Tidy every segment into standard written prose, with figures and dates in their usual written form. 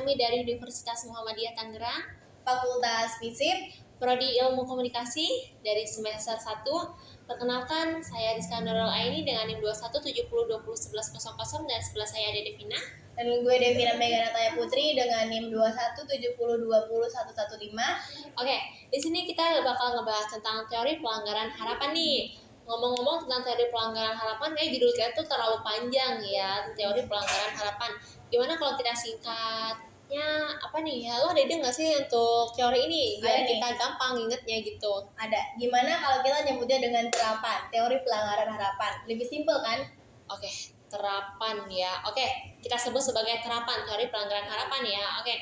kami dari Universitas Muhammadiyah Tangerang, Fakultas Fisip, Prodi Ilmu Komunikasi dari semester 1. Perkenalkan, saya Rizka Nurul Aini dengan NIM 2170201100 dan sebelah saya ada Devina. dan gue Devina Meganataya Putri dengan NIM 2170201115. Oke, di sini kita bakal ngebahas tentang teori pelanggaran harapan nih. Ngomong-ngomong tentang teori pelanggaran harapan, kayak judul kita tuh terlalu panjang ya, teori pelanggaran harapan. Gimana kalau kita singkatnya apa nih ya? Lo ada ide nggak sih untuk teori ini? Biar kita gampang ingetnya gitu. Ada. Gimana kalau kita nyebutnya dengan terapan, teori pelanggaran harapan? Lebih simpel kan? Oke, terapan ya. Oke, kita sebut sebagai terapan, teori pelanggaran harapan ya. Oke.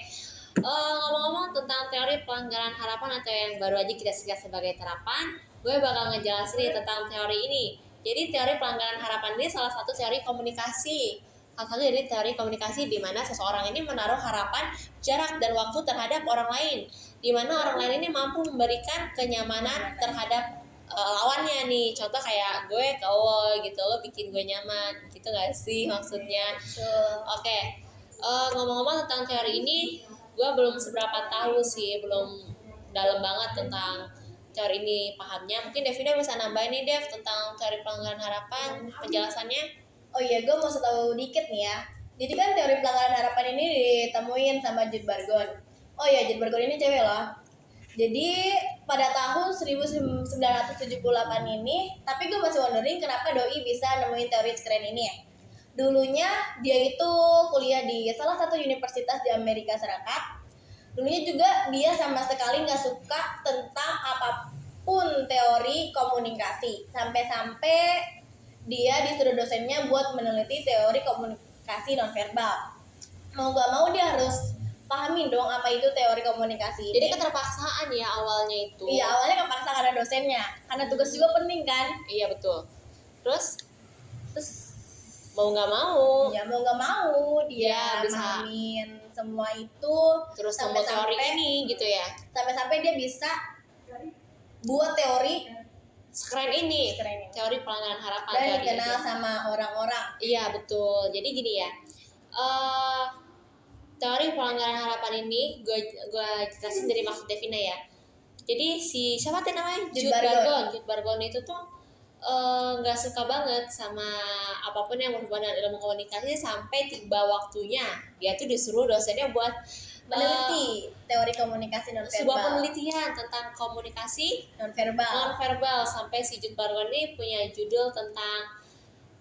Ngomong-ngomong tentang teori pelanggaran harapan atau yang baru aja kita singkat sebagai terapan, gue bakal ngejelasin nih tentang teori ini. Jadi teori pelanggaran harapan ini salah satu teori komunikasi. Salah satu dari teori komunikasi di mana seseorang ini menaruh harapan, jarak, dan waktu terhadap orang lain. Di mana orang lain ini mampu memberikan kenyamanan terhadap lawannya nih. Contoh kayak gue ke lo gitu, lo bikin gue nyaman gitu gak sih maksudnya? Oke. Ngomong-ngomong tentang teori ini, gue belum seberapa tahu sih, belum dalam banget tentang teori ini pahamnya. Mungkin Devina bisa nambahin nih Dev tentang teori pelanggaran harapan penjelasannya. Oh iya, gue mau tahu dikit nih ya. Jadi kan teori pelanggaran harapan ini ditemuin sama Jude Bargon. Oh iya, Jude Bargon ini cewek loh. Jadi pada tahun 1978 ini, tapi gue masih wondering kenapa Doi bisa nemuin teori sekeren ini ya. Dulunya dia itu kuliah di salah satu universitas di Amerika Serikat. Dulunya juga dia sama sekali nggak suka tentang apapun teori komunikasi. Sampai-sampai dia disuruh dosennya buat meneliti teori komunikasi nonverbal. Mau gak mau dia harus pahamin dong apa itu teori komunikasi. Jadi keterpaksaan ya awalnya itu. Iya, awalnya kepaksa karena dosennya. Karena tugas juga penting kan. Iya betul. Terus mau nggak mau. Iya, mau nggak mau dia ya, bisa pahamin semua itu. Terus membuat teori ini gitu ya. Sampai-sampai dia bisa buat teori sekeren ini. Teori pelanggaran harapan. Dan dikenal sama orang-orang. Iya betul. Jadi gini ya. Teori pelanggaran harapan ini gue jelasin dari maksud Devina ya. Jadi siapa tadi namanya? Jude Bargon itu tuh nggak suka banget sama apapun yang berhubungan dengan ilmu komunikasi sampai tiba waktunya dia tuh disuruh dosennya buat meneliti teori komunikasi nonverbal. Sebuah penelitian tentang komunikasi nonverbal sampai si Jude Bargon ini punya judul tentang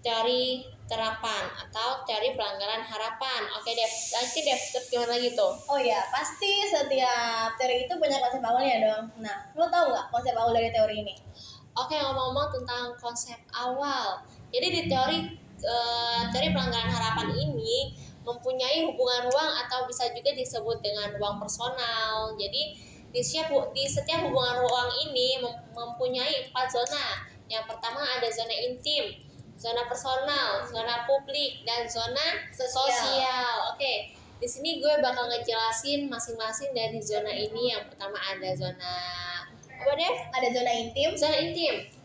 teori terapan atau teori pelanggaran harapan. Oke Dev, lanjut Dev, gimana lagi tuh? Oh ya, pasti setiap teori itu punya konsep awalnya dong. Nah, lo tau nggak konsep awal dari teori ini? Oke, ngomong-ngomong tentang konsep awal. Jadi di teori pelanggaran harapan ini mempunyai hubungan ruang atau bisa juga disebut dengan ruang personal. Jadi di setiap hubungan ruang ini mempunyai 4 zona. Yang pertama ada zona intim, zona personal, zona publik, dan zona sosial. Oke, di sini gue bakal ngejelasin masing-masing dari zona ini. Yang pertama ada zona apa Dev? Ada zona intim.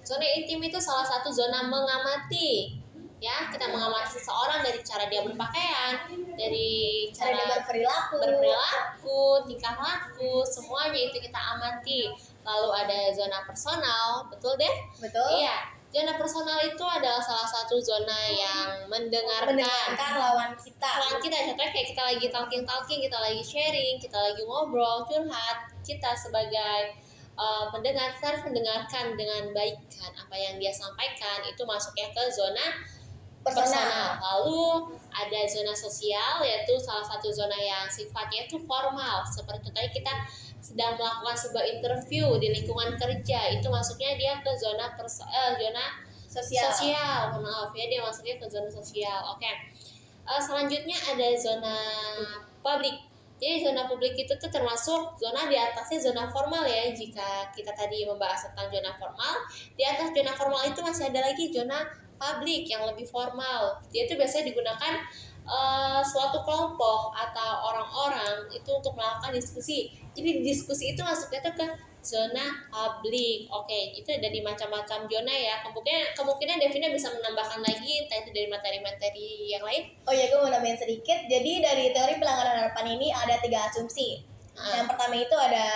Zona intim itu salah satu zona mengamati. Ya, kita mengamati seseorang dari cara dia berpakaian, dari cara dia berperilaku, tingkah laku, semuanya itu kita amati. Lalu ada zona personal, betul Dev? Betul. Iya. Zona personal itu adalah salah satu zona yang mendengarkan lawan kita. Contohnya kayak kita lagi talking, kita lagi sharing, kita lagi ngobrol, curhat. Kita sebagai pendengar harus mendengarkan dengan baik kan apa yang dia sampaikan. Itu masuknya ke zona personal. Lalu ada zona sosial, yaitu salah satu zona yang sifatnya itu formal. Seperti tadi kita sedang melakukan sebuah interview di lingkungan kerja, itu masuknya dia ke zona sosial. Maaf ya, dia masuknya ke zona sosial. Oke. Selanjutnya ada zona publik. Jadi zona publik itu tuh termasuk zona di atasnya zona formal ya. Jika kita tadi membahas tentang zona formal, di atas zona formal itu masih ada lagi zona publik yang lebih formal. Dia itu biasanya digunakan suatu kelompok atau orang orang-orang itu untuk melakukan diskusi. Jadi diskusi itu masuknya tuh ke zona publik. Oke, itu dari macam-macam zona ya. Kemungkinan Devina bisa menambahkan lagi entah itu dari materi-materi yang lain. Oh ya, gue mau nambahin sedikit. Jadi dari teori pelanggaran harapan ini ada 3 asumsi. Yang pertama itu ada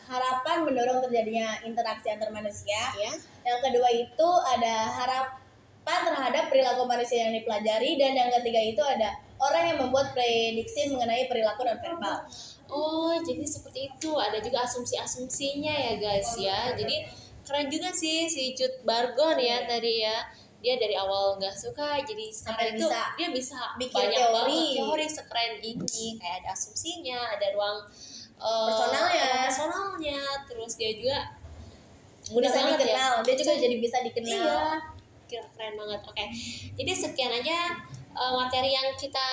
harapan mendorong terjadinya interaksi antar manusia. Ya. Yang kedua itu ada harapan terhadap perilaku manusia yang dipelajari. Dan yang ketiga itu ada orang yang membuat prediksi mengenai perilaku nonverbal. Oh, jadi seperti itu. Ada juga asumsi-asumsinya ya guys ya. Jadi keren juga sih si Jude Bargon ya tadi ya. Dia dari awal nggak suka, jadi sekarang itu dia bisa bikin banyak teori. banget teori sekeren ini. Kayak ada asumsinya, ada ruang personalnya, terus dia juga mudah Bisa banget dikenal. ya. Dia juga jadi bisa dikenal. Iya, keren banget. Oke, jadi sekian aja materi yang kita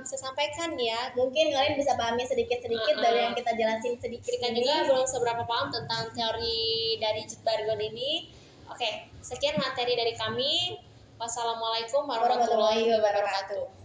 bisa sampaikan ya. Mungkin kalian bisa pahami sedikit-sedikit dari yang kita jelasin sedikit Kita ini. juga belum seberapa paham tentang teori dari Jude Bargon ini. Oke, sekian materi dari kami. Wassalamualaikum warahmatullahi wabarakatuh.